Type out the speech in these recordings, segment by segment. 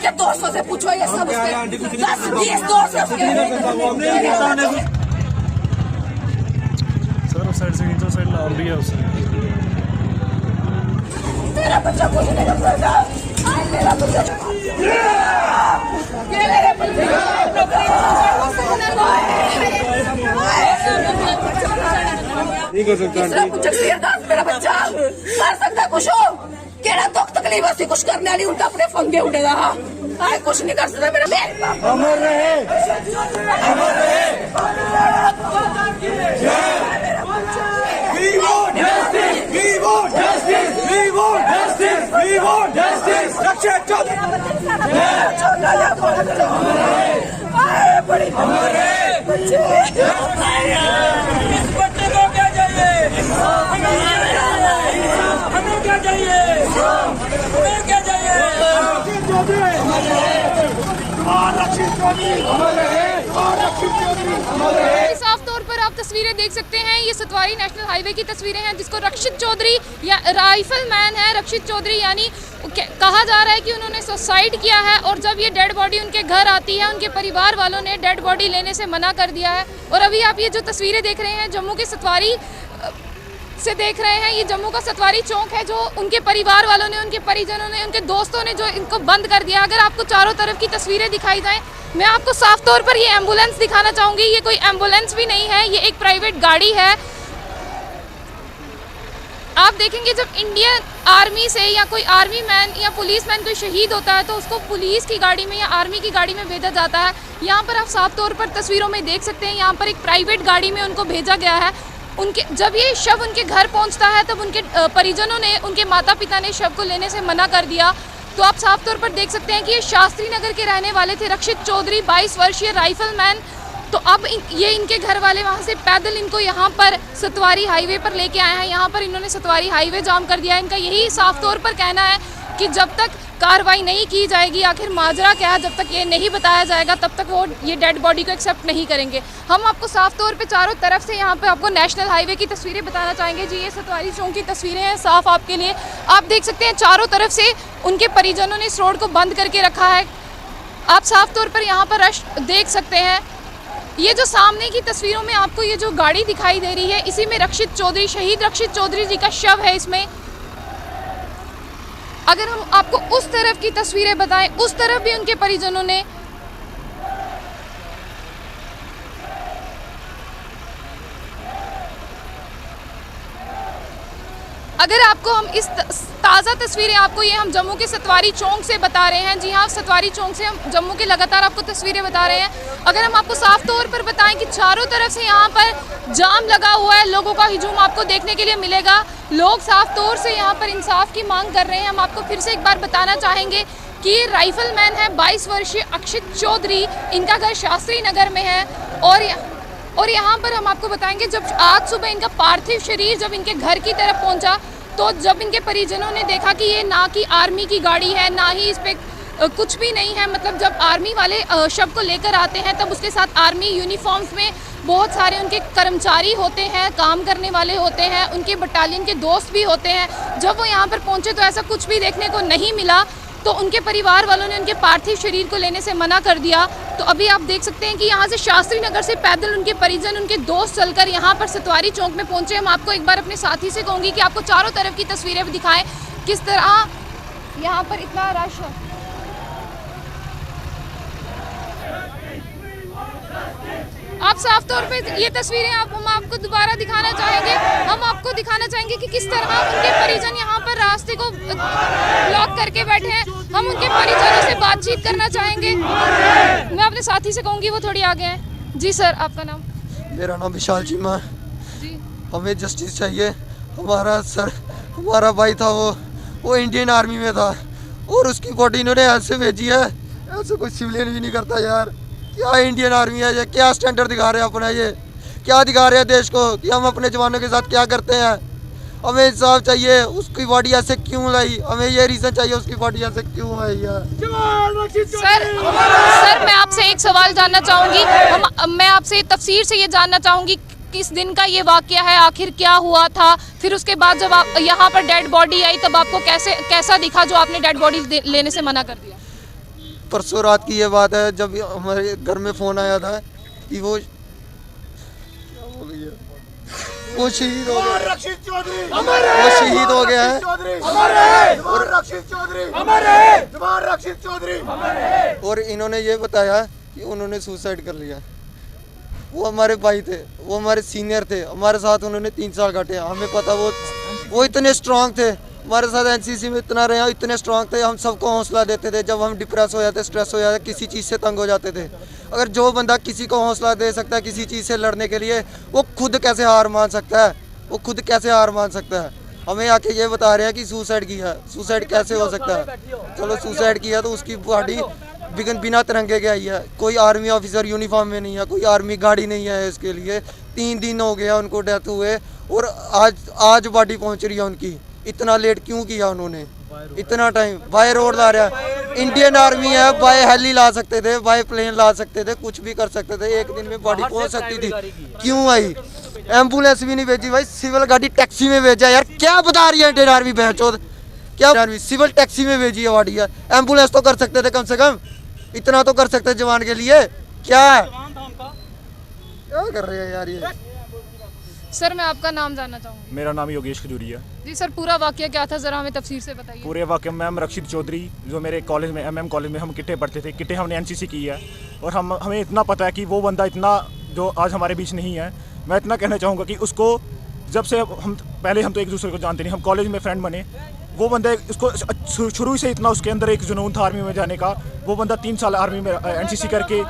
उसके दोस्तों से पूछो, ये सब उसके 10-20 दोस्त है उसके। सर उस साइड से नीचे साइड लाभ भी है उससे। मेरा बच्चा कुछ नहीं कर सकता, मेरा बच्चा नहीं कर सकता। मेरा बच्चा कर सकता कुछ हो, केड़ा दुख तकलीफ ऐसी कुछ करने वाली उनका अपने फंगे उठेगा। कुछ नहीं कर सकता मेरा। अमर रहे, अमर रहे। We want justice, we want justice, we want justice, we want justice. रक्षित चौधरी बड़ी हमारे बच्चे इस बच्चे को क्या चाहिए? हमें क्या चाहिए? हमें क्या चाहिए? रक्षित चौधरी साफ तौर पर आप तस्वीरें देख सकते हैं, ये सतवारी नेशनल हाईवे की तस्वीरें हैं जिसको रक्षित चौधरी या राइफल मैन है रक्षित चौधरी, यानी कहा जा रहा है कि उन्होंने सुसाइड किया है। और जब ये डेड बॉडी उनके घर आती है, उनके परिवार वालों ने डेड बॉडी लेने से मना कर दिया है। और अभी आप ये जो तस्वीरें देख रहे हैं जम्मू के सतवारी से देख रहे हैं, ये जम्मू का सतवारी चौक है जो उनके परिवार वालों ने, उनके परिजनों ने, उनके दोस्तों ने जो इनको बंद कर दिया। अगर आपको चारों तरफ की तस्वीरें दिखाई जाएं, मैं आपको साफ तौर पर ये एम्बुलेंस दिखाना चाहूँगी। ये कोई एम्बुलेंस भी नहीं है, ये एक प्राइवेट गाड़ी है। आप देखेंगे जब इंडियन आर्मी से या कोई आर्मी मैन या पुलिस मैन कोई शहीद होता है तो उसको पुलिस की गाड़ी में या आर्मी की गाड़ी में भेजा जाता है। यहाँ पर आप साफ तौर पर तस्वीरों में देख सकते हैं, यहाँ पर एक प्राइवेट गाड़ी में उनको भेजा गया है। उनके जब ये शव उनके घर पहुँचता है तब उनके परिजनों ने, उनके माता पिता ने शव को लेने से मना कर दिया। तो आप साफ तौर पर देख सकते हैं कि ये शास्त्री नगर के रहने वाले थे रक्षित चौधरी, 22 वर्षीय राइफल मैन। तो अब ये इनके घर वाले वहाँ से पैदल इनको यहाँ पर सतवारी हाईवे पर लेके आए हैं। यहाँ पर इन्होंने सतवारी हाईवे जाम कर दिया है। इनका यही साफ तौर पर कहना है कि जब तक कार्रवाई नहीं की जाएगी, आखिर माजरा क्या है, जब तक ये नहीं बताया जाएगा तब तक वो ये डेड बॉडी को एक्सेप्ट नहीं करेंगे। हम आपको साफ तौर पे चारों तरफ से यहाँ पे आपको नेशनल हाईवे की तस्वीरें बताना चाहेंगे। जी ये सतवारी चौक की तस्वीरें हैं साफ आपके लिए। आप देख सकते हैं चारों तरफ से उनके परिजनों ने इस रोड को बंद करके रखा है। आप साफ तौर पर यहाँ पर रश देख सकते हैं। ये जो सामने की तस्वीरों में आपको ये जो गाड़ी दिखाई दे रही है, इसी में रक्षित चौधरी, शहीद रक्षित चौधरी जी का शव है इसमें। अगर हम आपको उस तरफ की तस्वीरें बताएं, उस तरफ भी उनके परिजनों ने अगर आपको हम इस ताज़ा तस्वीरें आपको ये हम जम्मू के सतवारी चौक से बता रहे हैं। जी हाँ, सतवारी चौक से हम जम्मू के लगातार आपको तस्वीरें बता रहे हैं। अगर हम आपको साफ तौर पर बताएं कि चारों तरफ से यहाँ पर जाम लगा हुआ है, लोगों का हुजूम आपको देखने के लिए मिलेगा। लोग साफ तौर से यहाँ पर इंसाफ की मांग कर रहे हैं। हम आपको फिर से एक बार बताना चाहेंगे कि ये राइफल मैन है 22 वर्षीय रक्षित चौधरी, इनका घर शास्त्री नगर में है। और यहाँ पर हम आपको बताएंगे जब आज सुबह इनका पार्थिव शरीर जब इनके घर की तरफ पहुँचा तो जब इनके परिजनों ने देखा कि ये ना कि आर्मी की गाड़ी है, ना ही इस पर कुछ भी नहीं है, मतलब जब आर्मी वाले शव को लेकर आते हैं तब उसके साथ आर्मी यूनिफॉर्म्स में बहुत सारे उनके कर्मचारी होते हैं, काम करने वाले होते हैं, उनके बटालियन के दोस्त भी होते हैं। जब वो यहाँ पर पहुँचे तो ऐसा कुछ भी देखने को नहीं मिला। तो उनके परिवार वालों ने उनके पार्थिव शरीर को लेने से मना कर दिया। तो अभी आप देख सकते हैं कि यहाँ से शास्त्री नगर से पैदल उनके परिजन, उनके दोस्त चलकर यहाँ पर सतवारी चौक में पहुँचे। हम आपको एक बार अपने साथी से कहूँगी कि आपको चारों तरफ की तस्वीरें दिखाएं किस तरह यहाँ पर इतना रश है। आप साफ तौर पे ये तस्वीरें हम आपको दोबारा दिखाना चाहेंगे। हम आपको दिखाना चाहेंगे कि किस तरह उनके परिजन यहाँ पर रास्ते को ब्लॉक करके बैठे हैं। हम उनके परिजनों से बातचीत करना चाहेंगे। मैं अपने साथी से कहूँगी वो थोड़ी आगे हैं। जी सर, आपका नाम? मेरा नाम विशाल चीमा जी। हमें जस्टिस चाहिए। हमारा सर, हमारा भाई था, वो इंडियन आर्मी में था और उसकी बॉडी इन्होंने ऐसे भेजी है। ऐसे कोई सिविलियन भी नहीं करता यार। क्या इंडियन आर्मी है ये? क्या स्टैंडर्ड दिखा रहे हैं अपना? ये क्या दिखा रहे हैं देश को कि हम अपने जवानों के साथ क्या करते हैं? हमें इंसाफ चाहिए। उसकी बॉडी ऐसे क्यों लाई? हमें ये रीज़न चाहिए उसकी बॉडी ऐसे क्यों आई यार। सर मैं आपसे एक सवाल जानना चाहूँगी। मैं आपसे तफसीर से ये जानना चाहूँगी किस दिन का ये वाकया है, आखिर क्या हुआ था? फिर उसके बाद जब आप यहाँ पर डेड बॉडी आई तब आपको कैसा दिखा जो आपने डेड बॉडी लेने से मना कर दिया? परसों रात की ये बात है, जब हमारे घर में फ़ोन आया था कि वो क्या हो गई है, वो शहीद हो गया, रक्षित चौधरी वो शहीद हो गया है। और रक्षित चौधरी जवान रक्षित चौधरी। और इन्होंने ये बताया कि उन्होंने सुसाइड कर लिया। वो हमारे भाई थे, वो हमारे सीनियर थे, हमारे साथ उन्होंने 3 साल काटे। हमें पता वो इतने स्ट्रांग थे, हमारे साथ एनसीसी में इतना रहे, इतने स्ट्रांग थे। हम सबको हौसला देते थे जब हम डिप्रेस हो जाते, स्ट्रेस हो जाते, किसी चीज़ से तंग हो जाते थे। अगर जो बंदा किसी को हौसला दे सकता है किसी चीज़ से लड़ने के लिए, वो खुद कैसे हार मान सकता है? वो खुद कैसे हार मान सकता है? हमें आके ये बता रहे हैं कि सुसाइड किया। सुसाइड कैसे हो सकता है? चलो सुसाइड किया तो उसकी बॉडी बिना तिरंगे के आई है। कोई आर्मी ऑफिसर यूनिफॉर्म में नहीं है, कोई आर्मी गाड़ी नहीं है इसके लिए। 3 दिन हो गया उनको डेथ हुए और आज बॉडी पहुंच रही है उनकी। इतना लेट क्यों किया उन्होंने? इतना टाइम बाय रोड ला रहा है। इंडियन आर्मी है, बाय हेली ला सकते थे, बाय प्लेन ला सकते थे, कुछ भी कर सकते थे। 1 दिन में बॉडी पहुंच सकती थी, क्यों आई? एम्बुलेंस भी नहीं भेजी भाई, सिविल गाड़ी टैक्सी में भेजा यार। क्या बता रही है इंडियन आर्मी बहनचोद? क्या आर्मी सिविल टैक्सी में भेजी है बॉडी यार। एम्बुलेंस तो कर सकते थे कम से कम, इतना तो कर सकते जवान के लिए। क्या कर रहे हैं यार ये? सर मैं आपका नाम जानना चाहूँगी। मेरा नाम योगेश खजूरी है। जी सर, पूरा वाकया क्या था, ज़रा हमें तफसीर से बताइए। पूरे वाकये में मैम रक्षित चौधरी, जो मेरे कॉलेज में MM कॉलेज में हम किट्टे पढ़ते थे, किट्टे हमने NCC की है। और हमें इतना पता है कि वो बंदा इतना जो आज हमारे बीच नहीं है। मैं इतना कहना चाहूँगा कि उसको जब से हम पहले हम तो एक दूसरे को जानते नहीं, हम कॉलेज में फ्रेंड बने। वो बंदा उसको शुरू से इतना उसके अंदर एक जुनून था आर्मी में जाने का। वो बंदा 3 साल आर्मी में NCC करके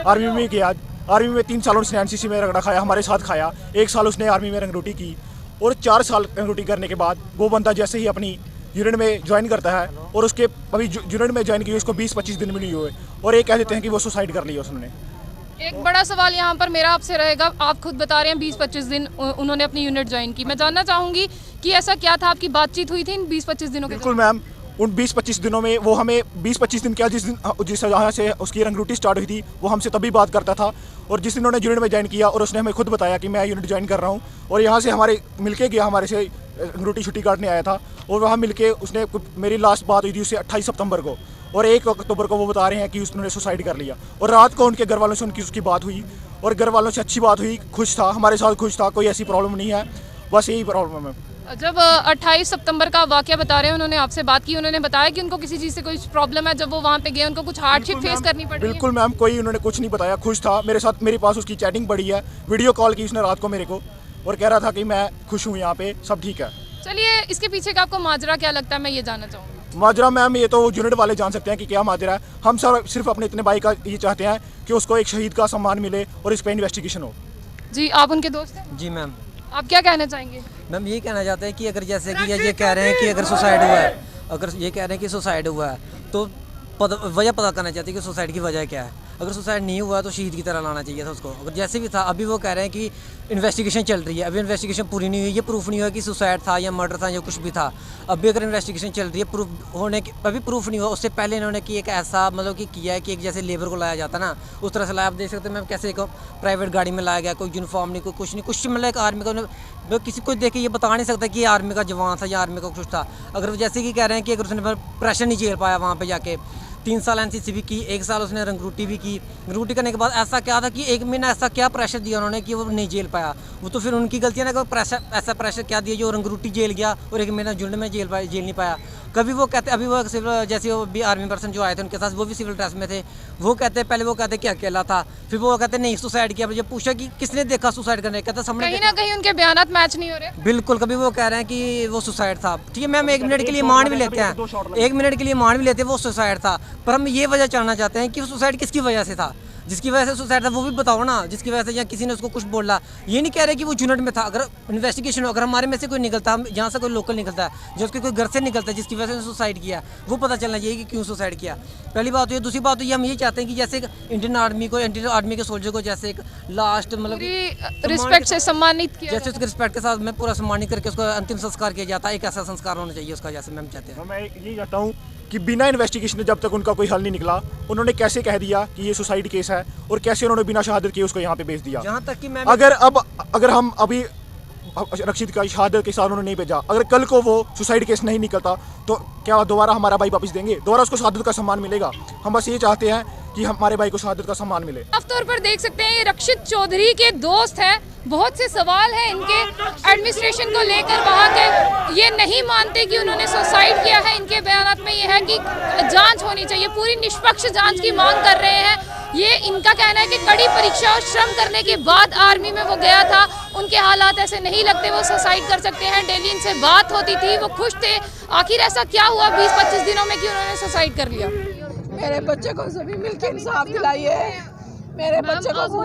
आर्मी में गया। आर्मी में 3 साल उसने NCC में रगड़ा खाया, हमारे साथ खाया। 1 साल उसने आर्मी में रंगरोटी की और 4 साल रंगरोटी करने के बाद वो बंदा जैसे ही अपनी यूनिट में ज्वाइन करता है और उसके अभी यूनिट में ज्वाइन किए उसको 20-25 दिन मिली हुए और ये कह देते हैं कि वो सुसाइड कर लिया उसने। एक बड़ा सवाल यहाँ पर मेरा आपसे रहेगा, आप खुद बता रहे हैं 20-25 दिन उन्होंने अपनी यूनिट ज्वाइन की। मैं जानना चाहूँगी कि ऐसा क्या था, आपकी बातचीत हुई थी इन 20-25 दिनों के? बिल्कुल मैम, उन 20-25 दिनों में वो हमें 20-25 दिन क्या, जिस जहाँ से उसकी रंगरूटी स्टार्ट हुई थी वो हमसे तभी बात करता था। और जिस दिन उन्होंने यूनिट में ज्वाइन किया और उसने हमें खुद बताया कि मैं यूनिट ज्वाइन कर रहा हूँ और यहाँ से हमारे मिलके गया, हमारे से रंगरूटी छुट्टी काटने आया था और वहाँ मिलके उसने मेरी लास्ट बात हुई थी उससे 28 सितंबर को और 1 अक्टूबर को वो बता रहे हैं कि उसने सुसाइड कर लिया। और रात को उनके घर वालों से उसकी बात हुई और घर वालों से अच्छी बात हुई, खुश था, हमारे साथ खुश था, कोई ऐसी प्रॉब्लम नहीं है, बस यही प्रॉब्लम है। जब 28 सितंबर का वाकया बता रहे हैं, उन्होंने आपसे बात की, उन्होंने बताया कि उनको किसी चीज़ से कोई प्रॉब्लम है, जब वो वहाँ पे गए उनको कुछ हार्डशिप फेस करनी पड़ी? बिल्कुल मैम, कोई उन्होंने कुछ नहीं बताया, खुश था मेरे साथ। मेरे पास उसकी चैटिंग पड़ी है, वीडियो कॉल की उसने रात को मेरे को और कह रहा था कि मैं खुश हूँ, यहाँ पे सब ठीक है। चलिए, इसके पीछे का आपको माजरा क्या लगता है, मैं ये जानना चाहूँगी। माजरा मैम ये तो यूनिट वाले जान सकते हैं कि क्या माजरा है। हम सिर्फ अपने इतने भाई का ये चाहते हैं कि उसको एक शहीद का सम्मान मिले और इस पर इन्वेस्टिगेशन हो। जी, आप उनके दोस्त हैं? जी मैम। आप क्या कहना चाहेंगे? मैम यही कहना चाहते हैं कि अगर जैसे कि ये कह रहे हैं कि अगर सुसाइड हुआ है, अगर ये कह रहे हैं कि सुसाइड हुआ है तो वजह पता करना चाहते हैं कि सुसाइड की वजह क्या है। अगर सुसाइड नहीं हुआ तो शहीद की तरह लाना चाहिए था उसको। अगर जैसे भी था, अभी वो कह रहे हैं कि इन्वेस्टिगेशन चल रही है, अभी इन्वेस्टिगेशन पूरी नहीं हुई, ये प्रूफ नहीं हुआ कि सुसाइड था या मर्डर था या कुछ भी था। अभी अगर इन्वेस्टिगेशन चल रही है, प्रूफ होने के अभी प्रूफ नहीं हुआ, उससे पहले इन्होंने कि एक ऐसा मतलब कि किया है कि एक जैसे लेबर को लाया जाता ना, उस तरह से लाया। आप देख सकते हैं मैम कैसे एक प्राइवेट गाड़ी में लाया गया, कोई यूनिफॉर्म नहीं, कोई कुछ नहीं, कुछ मतलब एक आर्मी का किसी को देख के ये बता नहीं सकता कि ये आर्मी का जवान था या आर्मी का कुछ था। अगर जैसे कि कह रहे हैं कि अगर उसने प्रेशर नहीं झेल पाया वहाँ पर जाके, 3 साल NCC भी की, 1 साल उसने रंगरूटी भी की। रंगरूटी करने के बाद ऐसा क्या था कि 1 महीना ऐसा क्या प्रेशर दिया उन्होंने कि वो नहीं झेल पाया। वो तो फिर उनकी गलती है ना, कि प्रेशर ऐसा प्रेशर क्या दिया जो रंगरूटी झेल गया और 1 महीना यूनिट में झेल नहीं पाया। कभी वो कहते, अभी वो सिविल जैसे वो भी आर्मी पर्सन जो आए थे उनके साथ, वो भी सिविल ड्रेस में थे, वो कहते पहले वो कहते कि अकेला था, फिर वो कहते नहीं सुसाइड किया। जब पूछा कि किसने देखा सुसाइड करने, कहता सामने। कहीं ना कहीं उनके बयानात मैच नहीं हो रहे। बिल्कुल, कभी वो कह रहे हैं कि वो सुसाइड था, ठीक है मैम, 1 मिनट के लिए मान भी लेते हैं, 1 मिनट के लिए मान भी लेते हैं वो सुसाइड था, पर हम ये वजह जानना चाहते हैं कि वो सुसाइड किसकी वजह से था, जिसकी वजह से सुसाइड था वो भी बताओ ना, जिसकी वजह से या किसी ने उसको कुछ बोला। ये नहीं कह रहे कि वो यूनिट में था। अगर इन्वेस्टिगेशन हो, अगर हमारे में से कोई निकलता, हम यहाँ से कोई लोकल निकलता है जो उसके कोई घर से निकलता है जिसकी वजह से सुसाइड किया, वो पता चलना चाहिए कि क्यों सुसाइड किया। पहली बात हुई। दूसरी बात हुई, हम ये चाहते हैं कि जैसे इंडियन आर्मी को, इंडियन आर्मी के सोल्जर को जैसे एक लास्ट मतलब रिस्पेक्ट से सम्मानित किया, जैसे उसके रिस्पेक्ट के साथ में पूरा सम्मानित करके उसका अंतिम संस्कार किया जाता है, एक ऐसा संस्कार होना चाहिए उसका, जैसे मैम चाहते हैं। मैं ये चाहता हूँ कि बिना इन्वेस्टिगेशन जब तक उनका कोई हल नहीं निकला, उन्होंने कैसे कह दिया कि ये सुसाइड केस है और कैसे उन्होंने बिना शहादत किए उसको यहाँ पे भेज दिया। जहाँ तक कि मैं अगर हम अभी रक्षित का शहादत के साथ उन्होंने नहीं भेजा। अगर कल को वो सुसाइड केस नहीं निकलता तो क्या दोबारा हमारा भाई वापस देंगे? दोबारा उसको शहादत का सम्मान मिलेगा? हम बस ये चाहते हैं कि हमारे भाई को शहादत का सम्मान मिले। साफ तौर पर देख सकते हैं ये रक्षित चौधरी के दोस्त हैं। बहुत से सवाल हैं इनके एडमिनिस्ट्रेशन को लेकर। वहाँ के ये नहीं मानते कि उन्होंने सुसाइड किया है। इनके बयान में ये है कि जांच होनी चाहिए, पूरी निष्पक्ष जांच की मांग कर रहे हैं। ये इनका कहना है कि कड़ी परीक्षा और श्रम करने के बाद आर्मी में वो गया था। उनके हालात ऐसे नहीं लगते वो सुसाइड कर सकते हैं। डेली इनसे बात होती थी, वो खुश थे। आखिर ऐसा क्या हुआ 20-25 दिनों में कि उन्होंने सुसाइड कर लिया? मेरे बच्चे को सभी मिलकर इंसाफ दिलाइए। मेरे बच्चे को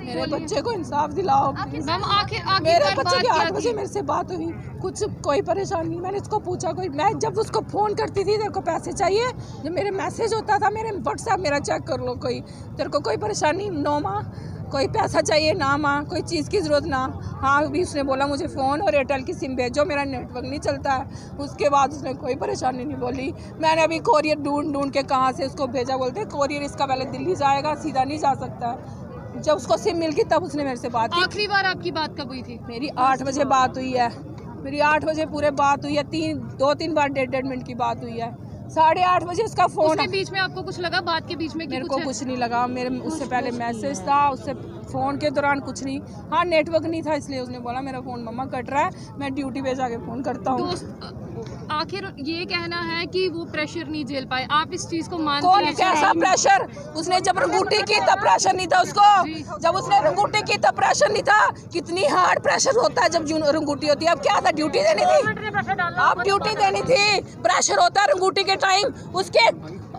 मेरे बच्चे को इंसाफ दिलाओ। मेरे बच्चे की 8 बजे मेरे से बात हुई, कुछ कोई परेशानी नहीं। मैंने इसको पूछा, कोई मैं जब उसको फ़ोन करती थी तेरे को पैसे चाहिए, जब मेरे मैसेज होता था मेरे व्हाट्सएप मेरा चेक कर लो, कोई तेरे को कोई परेशानी नो माँ, कोई पैसा चाहिए ना माँ, कोई चीज़ की ज़रूरत ना। हाँ अभी उसने बोला मुझे फ़ोन और एयरटेल की सिम भेजो, मेरा नेटवर्क नहीं चलता है। उसके बाद उसने कोई परेशानी नहीं बोली। मैंने अभी कोरियर ढूंढ के कहाँ से उसको भेजा, बोलते कोरियर इसका पहले दिल्ली जाएगा, सीधा नहीं जा सकता। जब उसको सिम मिल गई तब उसने मेरे से बात की। आखिरी बार आपकी बात कब हुई थी? मेरी 8 बजे बात हुई है। मेरी 8 बजे पूरे बात हुई है। 2-3 बार 1.5 मिनट की बात हुई है। 8:30 बजे उसका फ़ोन। उसके बीच में आपको कुछ लगा बात के बीच में? मेरे को कुछ नहीं लगा। मेरे उससे पहले मैसेज था, उससे फ़ोन के दौरान कुछ नहीं। हाँ नेटवर्क नहीं था इसलिए उसने बोला मेरा फ़ोन मम्मा कट रहा है, मैं ड्यूटी पे जाके फ़ोन करता हूँ। आखिर ये कहना है कि वो प्रेशर नहीं झेल पाए, आप इस चीज़ को मानते कौन हैं? कैसा प्रेशर? उसने जब रंगूटी की तब प्रेशर नहीं था उसको। जब उसने रंगूटी की तब प्रेशर नहीं था। कितनी हार्ड प्रेशर होता है जब रंगूटी होती है। अब क्या था, ड्यूटी देनी थी? अब ड्यूटी देनी थी, प्रेशर होता है रंगूटी के टाइम। उसके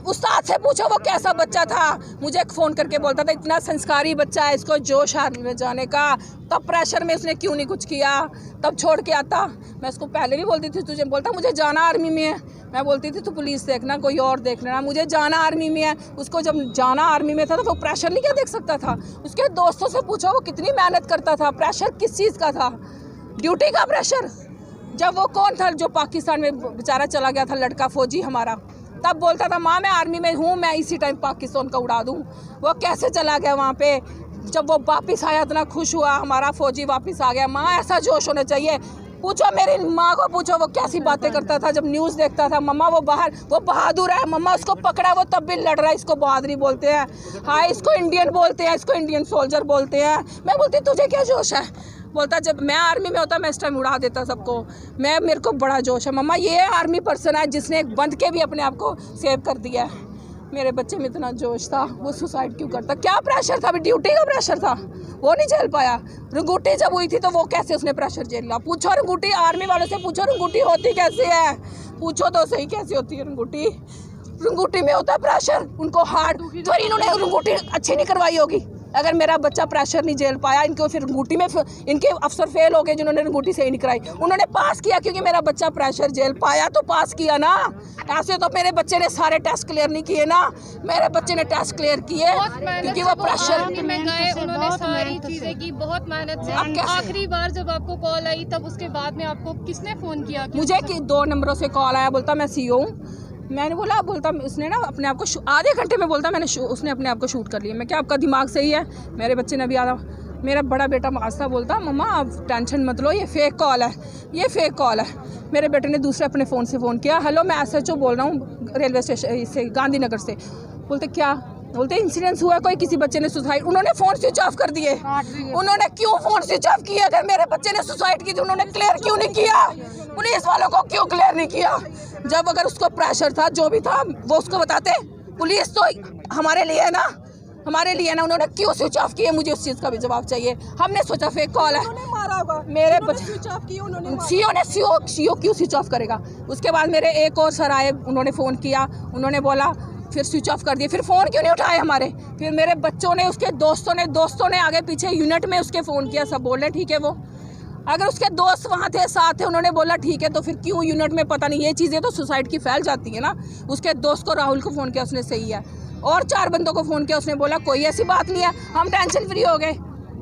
उस्ताद से पूछो वो कैसा बच्चा था। मुझे फ़ोन करके बोलता था इतना संस्कारी बच्चा है, इसको जोश आर्मी में जाने का। तब प्रेशर में उसने क्यों नहीं कुछ किया? तब छोड़ के आता। मैं उसको पहले भी बोलती थी, तुझे बोलता मुझे जाना आर्मी में है। मैं बोलती थी तू पुलिस देखना, कोई और देख लेना, मुझे जाना आर्मी में है। उसको जब जाना आर्मी में था तो वो प्रेशर नहीं क्या देख सकता था? उसके दोस्तों से पूछो वो कितनी मेहनत करता था। प्रेशर किस चीज़ का था? ड्यूटी का प्रेशर। जब वो कौन था जो पाकिस्तान में बेचारा चला गया था लड़का फौजी हमारा, तब बोलता था माँ मैं आर्मी में हूँ, मैं इसी टाइम पाकिस्तान का उड़ा दूँ। वो कैसे चला गया वहाँ पे? जब वो वापस आया इतना खुश हुआ हमारा फौजी वापस आ गया। माँ ऐसा जोश होना चाहिए। पूछो मेरी माँ को, पूछो वो कैसी बातें करता था जब न्यूज़ देखता था। मम्मा वो बहादुर है, मम्मा उसको पकड़ा वो तब भी लड़ रहा है, इसको बहादुरी बोलते हैं। हाँ इसको इंडियन बोलते हैं, इसको इंडियन सोल्जर बोलते हैं। मैं बोलती तुझे क्या जोश है? बोलता जब मैं आर्मी में होता मैं इस टाइम उड़ा देता सबको। मेरे को बड़ा जोश है। मम्मा ये आर्मी पर्सन है जिसने एक बंद के भी अपने आप को सेव कर दिया है। मेरे बच्चे में इतना जोश था, वो सुसाइड क्यों करता? क्या प्रेशर था? अभी ड्यूटी का प्रेशर था, वो नहीं झेल पाया। रंगूटी जब हुई थी तो वो कैसे उसने प्रेशर झेल लिया? पूछो रंगूटी, आर्मी वालों से पूछो रंगूटी होती कैसे है? पूछो तो सही कैसे होती है रंगूटी। रंगूटी में होता है प्रेशर, उनको हार्ड। तो इन्होंने रंगूटी अच्छी नहीं करवाई होगी। अगर मेरा बच्चा प्रेशर नहीं झेल पाया, इनको फिर रंगूटी में इनके अफसर फेल हो गए जिन्होंने रंगूटी सही नहीं कराई। उन्होंने पास किया क्योंकि मेरा बच्चा प्रेशर झेल पाया तो पास किया ना। ऐसे तो मेरे बच्चे ने सारे टेस्ट क्लियर नहीं किए ना। मेरे बच्चे ने टेस्ट क्लियर किए क्योंकि वो प्रेशर में गए, उन्होंने सारी चीजें की बहुत मेहनत से। आखिरी बार जब आपको कॉल आई तब उसके बाद में आपको किसने फोन किया? मुझे 2 नंबरों से कॉल आया, बोलता मैं सीओ हूँ। मैंने बोला, बोलता उसने ना अपने आप को आधे घंटे में बोलता उसने अपने आप को शूट कर लिया। मैं क्या आपका दिमाग सही है? मेरे बच्चे ने भी आधा, मेरा बड़ा बेटा मास्ता बोलता मम्मा आप टेंशन मत लो, ये फेक कॉल है, ये फेक कॉल है। मेरे बेटे ने दूसरे अपने फ़ोन से फ़ोन किया, हेलो मैं SHO बोल रहा हूँ रेलवे स्टेशन से, गांधीनगर से। बोलते क्या? बोलते इंसिडेंस हुआ कोई, किसी बच्चे ने सुसाइड। उन्होंने फ़ोन स्विच ऑफ कर दिए। उन्होंने क्यों फ़ोन स्विच ऑफ किया? अगर मेरे बच्चे ने सुसाइड की तो उन्होंने क्लियर क्यों नहीं किया? पुलिस वालों को क्यों क्लियर नहीं किया? जब अगर उसको प्रेशर था जो भी था वो उसको बताते। पुलिस तो हमारे लिए है ना, हमारे लिए ना। उन्होंने क्यों स्विच ऑफ किए? मुझे उस चीज़ का भी जवाब चाहिए। हमने सोचा फेक कॉल है, मेरे बच्चे स्विच ऑफ किए। सीओ क्यों स्विच ऑफ करेगा? उसके बाद मेरे एक और सर आए, उन्होंने फ़ोन किया, उन्होंने बोला फिर स्विच ऑफ कर दिए। फिर फ़ोन क्यों नहीं उठाए हमारे? फिर मेरे बच्चों ने, उसके दोस्तों ने आगे पीछे यूनिट में उसके फ़ोन किया। सब बोल रहे ठीक है वो, अगर उसके दोस्त वहाँ थे साथ थे, उन्होंने बोला ठीक है, तो फिर क्यों यूनिट में? पता नहीं, ये चीज़ें तो सुसाइड की फैल जाती है ना। उसके दोस्त को राहुल को फ़ोन किया, उसने सही है, और 4 बंदों को फ़ोन किया, उसने बोला कोई ऐसी बात नहीं है। हम टेंशन फ्री हो गए।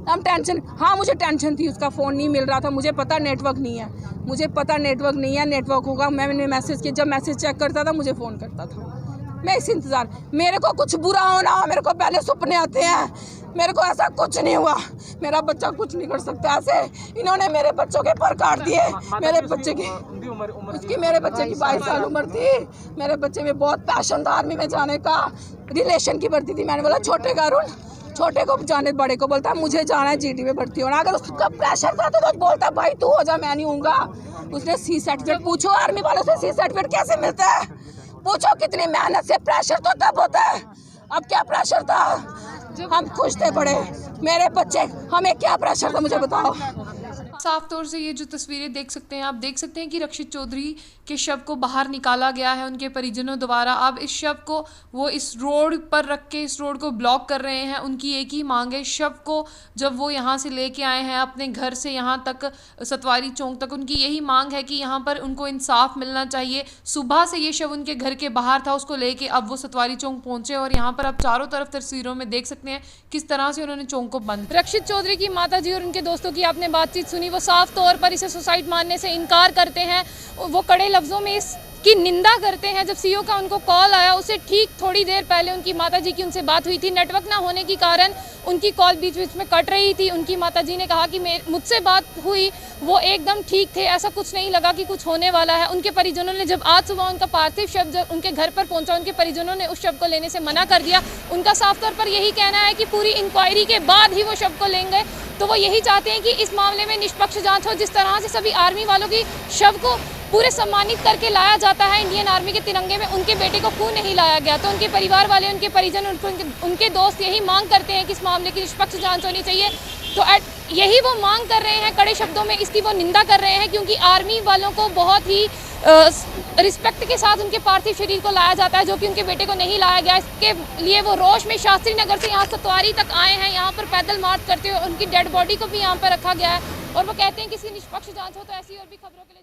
हम टेंशन, हाँ मुझे टेंशन थी, उसका फ़ोन नहीं मिल रहा था, मुझे पता नेटवर्क नहीं है, मुझे पता नेटवर्क नहीं है, नेटवर्क होगा। मैंने मैसेज किया, जब मैसेज चेक करता था मुझे फ़ोन करता था। मैं इस इंतज़ार, मेरे को कुछ बुरा होना, मेरे को पहले सपने आते हैं, मेरे को ऐसा कुछ नहीं हुआ, मेरा बच्चा कुछ नहीं कर सकता ऐसे। इन्होंने मेरे बच्चों के पर काट दिए, मेरे बच्चे की उसकी मेरे बच्चे की 22 साल उम्र थी, मेरे बच्चे में बहुत पैशन था आर्मी में जाने का, रिलेशन की भर्ती थी। मैंने बोला छोटे का अरुण, छोटे को जाने, बड़े को बोलता मुझे जाना है जीडी में भर्ती होना। अगर उसका प्रेशर था तो बोलता भाई तू हो जा, मैं नहीं हूँगा। उसने सी सर्टिफिकेट, पूछो आर्मी वालों से सी सर्टिफिकेट कैसे मिलता है, पूछो कितनी मेहनत से, प्रेशर तो तब होता है। अब क्या प्रेशर था, हम खुश थे बड़े, मेरे बच्चे, हमें क्या प्रेशर था मुझे बताओ। साफ तौर से ये जो तस्वीरें देख सकते हैं, आप देख सकते हैं कि रक्षित चौधरी के शव को बाहर निकाला गया है उनके परिजनों द्वारा। अब इस शव को वो इस रोड पर रख के इस रोड को ब्लॉक कर रहे हैं। उनकी एक ही मांग है, शव को जब वो यहाँ से लेके आए हैं अपने घर से यहाँ तक सतवारी चौक तक, उनकी यही मांग है कि यहाँ पर उनको इंसाफ मिलना चाहिए। सुबह से ये शव उनके घर के बाहर था, उसको लेके अब वो सतवारी चौक पहुँचे और यहाँ पर आप चारों तरफ तस्वीरों में देख सकते हैं किस तरह से उन्होंने चौक को बंद। रक्षित चौधरी की माताजी और उनके दोस्तों की आपने बातचीत सुनी, वो साफ तौर पर इसे सुसाइड मानने से इनकार करते हैं। वो कड़े लफ्ज़ों में इसकी निंदा करते हैं। जब सीओ का उनको कॉल आया उससे ठीक थोड़ी देर पहले उनकी माताजी की उनसे बात हुई थी। नेटवर्क ना होने के कारण उनकी कॉल बीच बीच में कट रही थी। उनकी माताजी ने कहा कि मुझसे बात हुई, वो एकदम ठीक थे, ऐसा कुछ नहीं लगा कि कुछ होने वाला है। उनके परिजनों ने जब आज सुबह उनका पार्थिव शव जब उनके घर पर पहुंचा, उनके परिजनों ने उस शव को लेने से मना कर दिया। उनका साफ तौर पर यही कहना है कि पूरी इंक्वायरी के बाद ही वो शव को लेंगे। तो वो यही चाहते हैं कि इस मामले में निष्पक्ष जांच हो। जिस तरह से सभी आर्मी वालों की शव को पूरे सम्मानित करके लाया जाता है इंडियन आर्मी के तिरंगे में, उनके बेटे को क्यों नहीं लाया गया। तो उनके परिवार वाले, उनके परिजन, उनके दोस्त यही मांग करते हैं कि इस मामले की निष्पक्ष जांच होनी चाहिए। तो यही वो मांग कर रहे हैं, कड़े शब्दों में इसकी वो निंदा कर रहे हैं, क्योंकि आर्मी वालों को बहुत ही रिस्पेक्ट के साथ उनके पार्थिव शरीर को लाया जाता है, जो कि उनके बेटे को नहीं लाया गया। इसके लिए वो रोष में शास्त्री नगर से यहाँ सतवारी तक आए हैं, यहाँ पर पैदल मार्च करते हुए उनकी डेड बॉडी को भी यहाँ पर रखा गया है। और वो कहते हैं कि इसकी निष्पक्ष जांच हो। तो ऐसी और भी खबरों के लिए